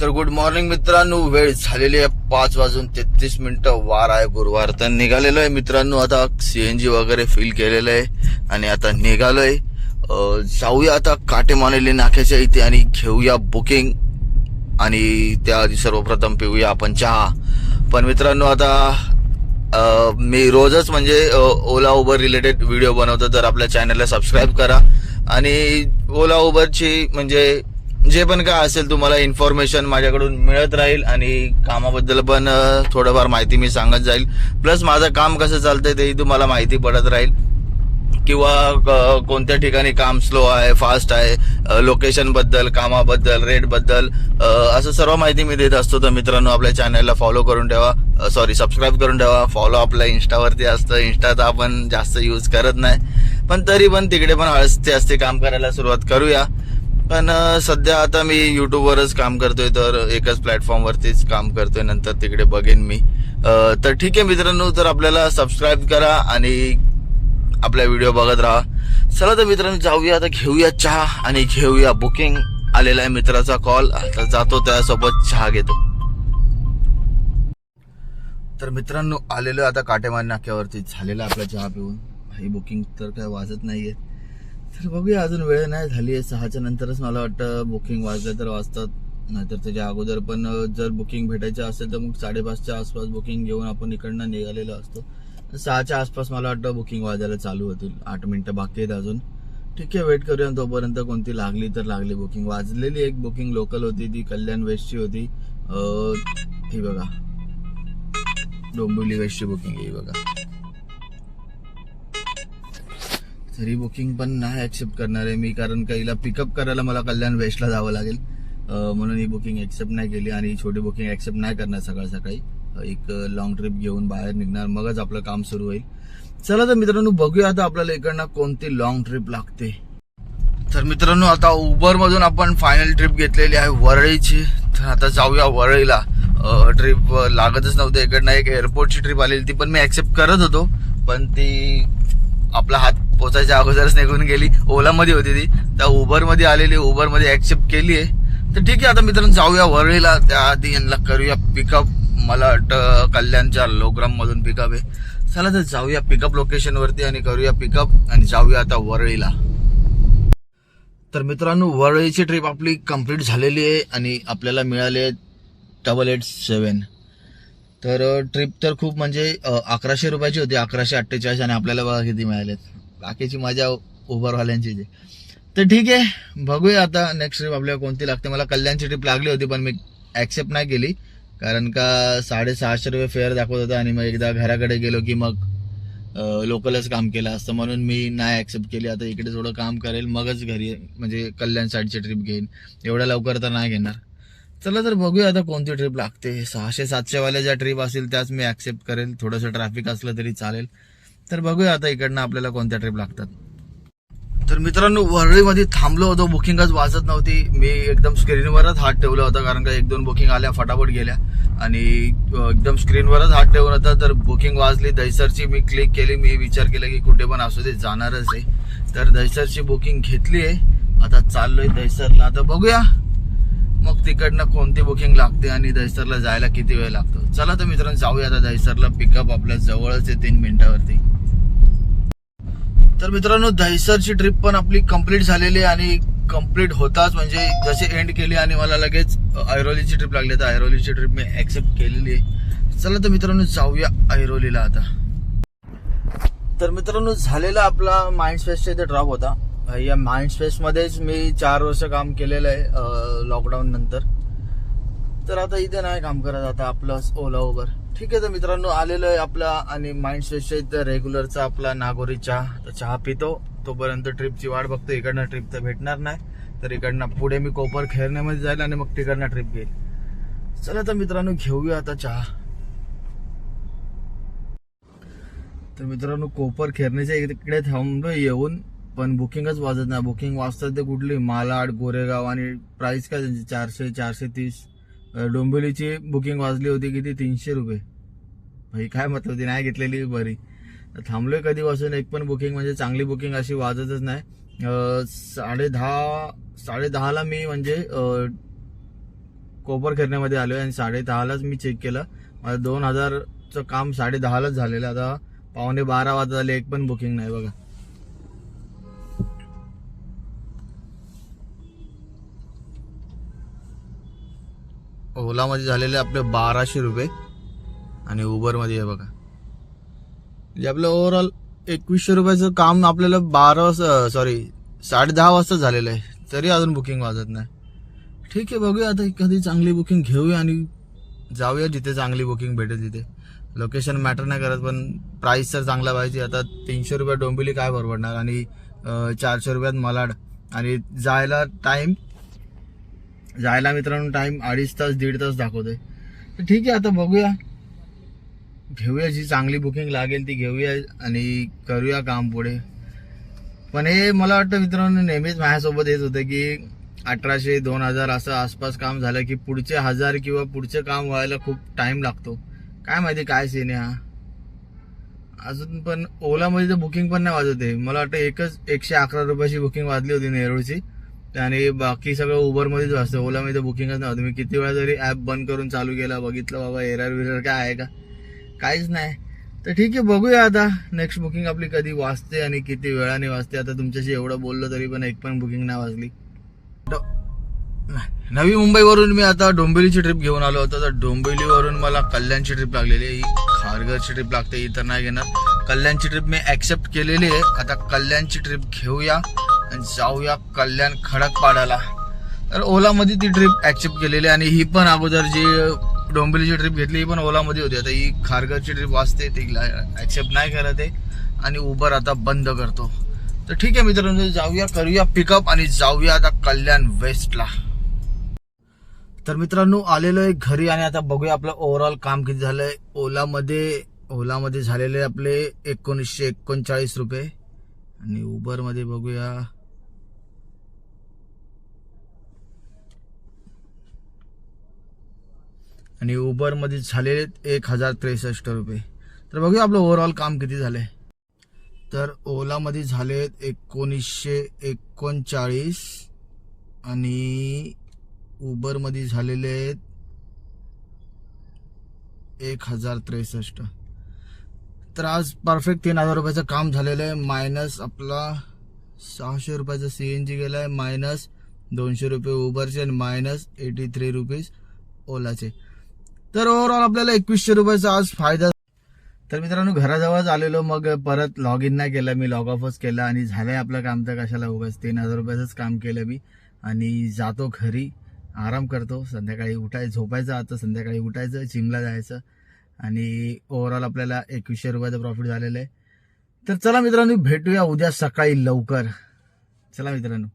तर good morning मित्रांनो, वेळ झालेली आहे 5:33 वार आहे गुरुवार. तर निघालेलो आहे मित्रांनो, आता सीएनजी वगैरे फिल केलेलं आहे आणि आता निघालोय. जाऊया आता काटेमानेली नाक्याच्या इथे आणि घेऊया बुकिंग आणि त्याआधी सर्वप्रथम पिऊया आपण चहा. पण मित्रांनो आता मी रोजच म्हणजे ओला उबर रिलेटेड व्हिडिओ बनवतो, तर आपल्या चॅनलला सबस्क्राईब करा आणि ओला उबरची म्हणजे जे पण काय असेल तुम्हाला इन्फॉर्मेशन माझ्याकडून मिळत राहील आणि कामाबद्दल पण थोडंफार माहिती मी सांगत जाईल. प्लस माझं काम कसं चालतंय तेही तुम्हाला माहिती पडत राहील, किंवा कोणत्या ठिकाणी काम स्लो आहे, फास्ट आहे, लोकेशन बद्दल, कामाबद्दल, रेट बद्दल असं सर्व माहिती मी देत असतो. तर मित्रांनो, आपल्या चॅनलला फॉलो करून ठेवा, सबस्क्राईब करून ठेवा. फॉलो आपल्या इंस्टावरती असतं. इंस्टा तर आपण जास्त यूज करत नाही, पण तरी पण तिकडे पण हळस्ते असते काम करायला सुरुवात करूया. पण सध्या आता मी युट्यूबवरच काम करतोय, तर एकच प्लॅटफॉर्मवरतीच काम करतोय, नंतर तिकडे बघेन मी. तर ठीक आहे मित्रांनो, तर आपल्याला सबस्क्राईब करा आणि आपला व्हिडिओ बघत राहा. चला तर मित्रांनो, जाऊया आता, घेऊया चहा आणि घेऊया बुकिंग. आलेला आहे मित्राचा कॉल, आता जातो त्यासोबत चहा घेतो. तर मित्रांनो, आलेलो आता काटेमार नाक्यावरती, झालेला आपला चहा पिऊन. ही बुकिंग तर काय वाजत नाहीये, तर बघूया. अजून वेळ नाही झाली आहे, 6च्या नंतरच मला वाटतं बुकिंग वाजलं तर वाजतात, नाहीतर त्याच्या अगोदर पण जर बुकिंग भेटायचं असेल तर मग 5:30च्या आसपास बुकिंग घेऊन आपण इकडनं निघालेलो असतो. 6च्या आसपास मला वाटतं बुकिंग वाजायला चालू होतील. 8 मिनिटं बाकी आहेत अजून. ठीक आहे, वेट करूया तोपर्यंत. कोणती लागली तर लागली बुकिंग. वाजलेली एक बुकिंग लोकल होती, ती कल्याण वेस्टची होती. ही बघा, डोंबिवली वेस्टची बुकिंग ही बघा. तरी बुकिंग पण नाही ऍक्सेप्ट करणार आहे मी, कारण का हिला पिकअप करायला मला कल्याण वेस्टला जावं लागेल, म्हणून ही बुकिंग ऍक्सेप्ट नाही केली. आणि छोटी बुकिंग ऍक्सेप्ट नाही करणार. सकाळ सकाळी एक लॉंग ट्रिप घेऊन बाहेर निघणार, मगच आपलं काम सुरू होईल. चला तर मित्रांनो, बघूया आता आपल्याला इकडनं कोणती लॉंग ट्रिप लागते. तर मित्रांनो, आता उबर मधून आपण फायनल ट्रिप घेतलेली आहे वरळीची. तर आता जाऊया वरळीला. ट्रिप लागतच नव्हतं इकडनं, एक एअरपोर्टची ट्रिप आलेली, ती पण मी ऍक्सेप्ट करत होतो, पण ती आपला हात पोचायच्या अगोदरच निघून गेली. ओला मध्ये होती ती, त्या उबर मध्ये आलेली, उबर मध्ये ऍक्सेप्ट केली आहे. तर ठीक आहे, आता मित्रांनो जाऊया वरळीला. त्याआधी यांना करूया पिकअप. मला वाटतं कल्याणच्या लोकराम मधून पिकअप आहे. चला तर जाऊया पिकअप लोकेशन वरती आणि करूया पिकअप आणि जाऊया आता वरळीला. तर मित्रांनो, वरळीची ट्रिप आपली कंप्लीट झालेली आहे आणि आपल्याला मिळाले 887. तर ट्रिप तर खूप म्हणजे 1100 रुपयाची होती, 1148, आणि आपल्याला बघा किती मिळालेत. बाकीची मजा उबरवाल्यांची. तर ठीक आहे, बघूया आता नेक्स्ट ट्रिप आपल्याला कोणती लागते. मला कल्याणची ट्रिप लागली होती, पण मी ऍक्सेप्ट नाही केली, कारण का 650 रुपये फेअर दाखवत होता आणि मग एकदा घराकडे गेलो की मग लोकलच काम केलं असतं, म्हणून मी नाही ऍक्सेप्ट केली. आता इकडे थोडं काम करेल, मगच घरी म्हणजे कल्याण साईडची ट्रिप घेईन. एवढ्या लवकर तर नाही घेणार. चला तर बघूया आता कोणती ट्रिप लागते. 600-700 वाल्या ज्या ट्रिप असतील त्याच मी ऍक्सेप्ट करेल. थोडंसं ट्रॅफिक असलं तरी चालेल. तर बघूया आता इकडनं आपल्याला कोणत्या ट्रिप लागतात. तर मित्रांनो, वरळीमध्ये थांबलो होतो, बुकिंगच वाजत नव्हती. मी एकदम स्क्रीनवरच हात ठेवला होता, कारण का 1-2 बुकिंग आल्या, फटाफट गेल्या आणि एकदम स्क्रीनवरच हात ठेवून होता. तर बुकिंग वाजली दहिसरची. मी क्लिक केली. मी विचार केला की कुठे पण असू दे, जाणारच आहे. तर दहिसरची बुकिंग घेतली आहे. आता चाललोय दहिसरला. आता बघूया मग तिकडनं कोणती बुकिंग लागते आणि दहिसरला जायला किती वेळ लागतो. चला तर मित्रांनो, जाऊया आता दहिसरला. पिकअप आपल्या जवळच आहे, 3 मिनिटावरती. तर मित्रांनो, दहिसरची ट्रिप पण आपली कंप्लीट झालेली आहे आणि कंप्लीट होताच म्हणजे जसे एंड केली आणि मला लगेच ऐरोलीची ट्रिप लागली. तर ऐरोलीची ट्रिप मी ऍक्सेप्ट केलेली आहे. चला तर मित्रांनो, जाऊया ऐरोलीला आता. तर मित्रांनो, झालेला आपला माइंडस्पेसचा इथे ड्रॉप होता. या माइंडस्पेस मध्येच मी 4 वर्ष काम केलेलं आहे लॉकडाऊन नंतर. तर आता इथे नाही काम करत, आता आपलं ओला उबर. ठीक आहे, तर मित्रांनो आलेलो आहे आपला आणि माइंडस्पेसच्या इथं रेग्युलरचा आपला नागोरी चहा. तर चहा पितो तोपर्यंत ट्रिपची वाट बघतो. इकडनं ट्रिप तर भेटणार नाही, तर इकडनं पुढे मी कोपर खेळण्यामध्ये जाईल आणि मग तिकडनं ट्रिप घेईल. चला तर मित्रांनो, घेऊया आता चहा. तर मित्रांनो, कोपर खेळण्याच्या इकडे थांबलो येऊन, पण बुकिंगच वाजत नाही. बुकिंग वाजतात ते कुठली, मालाड, गोरेगाव, आणि प्राइस काय त्यांची 400-430. डोंबिवलीची बुकिंग वाजली होती किती, 300 रुपये. भाई काय मतलब, ती नाही घेतलेली बरी. थांबलोय कधीपासून, एक पण बुकिंग म्हणजे चांगली बुकिंग अशी वाजतच नाही. 10:30 मी म्हणजे कोपरखेरणेमध्ये आलो आहे आणि 10:30लाच मी चेक केलं. माझं 2000चं काम 10:30लाच झालेलं. आता 11:15 वाजता झाले, एक पण बुकिंग नाही बघा. ओलामध्ये झालेले आपले 1200 रुपये आणि उबरमध्ये आहे बघा. म्हणजे आपलं ओव्हरऑल 2100 रुपयाचं काम आपल्याला 10:30 वाजता झालेलं आहे, तरी अजून बुकिंग वाजत नाही. ठीक आहे, बघूया आता एखादी चांगली बुकिंग घेऊया आणि जाऊया जिथे चांगली बुकिंग भेटेल तिथे. लोकेशन मॅटर नाही करत, पण प्राइस तर चांगला पाहिजे. आता 300 रुपयात डोंबिवली काय परवडणार आणि 400 रुपयात मालाड. आणि जायला मित्रांनो टाइम 2.5 तास 1.5 तास दाखवतोय. तर ठीक आहे, आता बघूया, घेऊया जी चांगली बुकिंग लागेल ती घेऊया आणि करूया काम पुढे. पण हे मला वाटतं मित्रांनो नेहमीच माझ्यासोबत येत होतं की 1800 2000 असं आसपास काम झालं की पुढचे 1000 किंवा पुढचे काम व्हायला खूप टाइम लागतो. काय माहिती काय सीन आहे हा. अजून पण ओलामध्ये तर बुकिंग पण नाही वाजत आहे. मला वाटतं 111 रुपयाची बुकिंग वाजली होती नेरूळची, आणि बाकी सगळं उबरमध्येच वाजतं. ओलामध्ये बुकिंगच नव्हतं. मी किती वेळा जरी ॲप बंद करून चालू केला, बघितलं बाबा एरर काय आहे का, काहीच नाही. तर ठीक आहे, बघूया आता नेक्स्ट बुकिंग आपली कधी वाजते आणि किती वेळाने वाजते. आता तुमच्याशी एवढं बोललो तरी पण एक पण बुकिंग नाही वाजली. नवी मुंबईवरून मी आता डोंबिवलीची ट्रिप घेऊन आलो होतो. तर डोंबिवलीवरून मला कल्याणची ट्रिप लागलेली आहे. ही खारघरची ट्रिप लागते, इतर नाही घेणार. कल्याणची ट्रिप मी ऍक्सेप्ट केलेली आहे. आता कल्याणची ट्रिप घेऊया आणि जाऊया कल्याण खडकपाड्याला. तर ओलामध्ये ती ट्रिप ऍक्सेप्ट केलेली आहे आणि ही पण अगोदर जी डोंबिवलीची ट्रिप घेतली ही पण ओलामध्ये होती. आता ही खारघरची ट्रिप वाजते, ती ऍक्सेप्ट नाही करत आहे आणि उबर आता बंद करतो. तर ठीक आहे मित्रांनो, जाऊया, करूया पिकअप आणि जाऊया आता कल्याण वेस्टला. तर मित्रांनो आलेलो आहे घरी आणि आता बघूया आपलं ओव्हरऑल काम किती झालंय. ओलामध्ये झालेले आपले 1939 रुपये आणि उबरमध्ये बघूया आणि उबरमध्ये झालेले 1063 रुपये. तर बघूया आपलं ओव्हरऑल काम किती झालंय. तर ओलामध्ये झाले 1939 आणि उबरमध्ये झालेले 1063. तर आज परफेक्ट 3000 रुपयाचं काम झालेलं आहे. मायनस आपला 600 रुपयाचा CNG गेलाय, मायनस 200 रुपये उबरचे आणि मायनस 83 रुपीज ओलाचे. तर ओव्हरऑल आपल्याला 2100 रुपयाचा आज फायदा. तर मित्रांनो घराजवळच आलेलो, मग परत लॉग इन नाही केलं, मी लॉग ऑफच केलं आणि झालंय आपलं काम. तर कशाला उगाच 3000 रुपयाचंच काम केलं मी आणि जातो घरी, आराम करतो. संध्याकाळी झोपायचं, आता संध्याकाळी उठायचं, जिमला जायचं आणि ओव्हरऑल आपल्याला 2100 रुपयाचं प्रॉफिट झालेलं आहे. तर चला मित्रांनो भेटूया उद्या सकाळी लवकर. चला मित्रांनो.